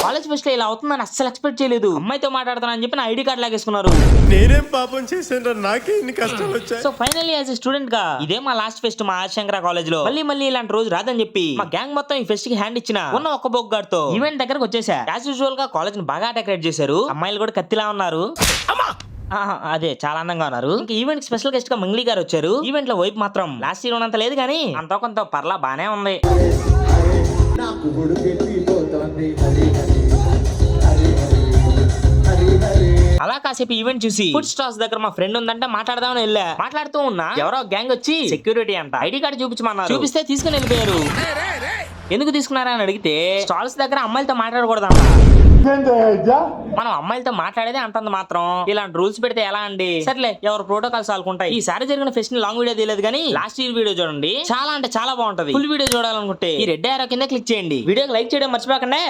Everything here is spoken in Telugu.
కాలేజ్ ఫెస్ట్ లో ఇలా అవుతుందని అస్సలు ఎక్స్పెక్ట్ చేయలేదు. అమ్మాయితో మాట్లాడుతున్నా అని చెప్పి నా ఐడి కార్డ్ లాగేసుకున్నారు. నేనేం పాపం చేశాను, నాకే ఇన్ని కష్టాలు వచ్చాయి. So finally as a student గా ఇదే మా లాస్ట్ ఫెస్ట్ మా ఆశంకర కాలేజ్ లో. మళ్ళీ ఇలాంటి రోజు రాదని చెప్పి మా గ్యాంగ్ మొత్తం ఈ ఫెస్ట్ కి హ్యాండ్ ఇచ్చిన ఉన్న ఒక్క బొగ్గాడుతో ఈవెంట్ దగ్గరకు వచ్చేసా. యాజ్ యూజువల్ గా కాలేజ్ ని బాగా డెకరేట్ చేశారు. అమ్మాయిలు కూడా కత్తిలా ఉన్నారు. అదే చాలా అందంగా ఉన్నారు. ఇంకా ఈవెంట్ స్పెషల్ గెస్ట్ గా మంగ్లీ గారు వచ్చారు. ఈవెంట్ లో వైపు మాత్రం లాస్ట్ ఇయర్ ఉన్నంత లేదు కానీ అంత కొంత పర్లా బానే ఉంది. అలా కాసేపు ఈవెంట్ చూసి ఫుడ్ స్టాల్స్ దగ్గర మా ఫ్రెండ్ ఉందంటే మాట్లాడదామని వెళ్ళా. మాట్లాడుతూ ఉన్నా ఎవరో గ్యాంగ్ వచ్చి సెక్యూరిటీ అంట ఐడి కార్డు చూపించమన్నారు. చూపిస్తే తీసుకుని వెళ్ళిపోయారు. ఎందుకు తీసుకున్నారా అని అడిగితే స్టాల్స్ దగ్గర అమ్మాయిలతో మాట్లాడకూడదంట. మనం అమ్మాయిలతో మాట్లాడేదే అంతంత మాత్రం, ఇలాంటి రూల్స్ పెడితే ఎలా అండి? సర్లే ఎవరు ప్రోటోకాల్స్ ఆడుకుంటాయి. ఈసారి జరిగిన ఫెస్ట్ ని లాంగ్ వీడియో తీయలేదు కానీ లాస్ట్ ఇయర్ వీడియో చూడండి, చాలా అంటే చాలా బాగుంటది. ఫుల్ వీడియో చూడాలనుకుంటే ఈ రెడ్ ఆరో కింద క్లిక్ చేయండి. వీడియోకి లైక్ చేయడం మర్చిపోకండి.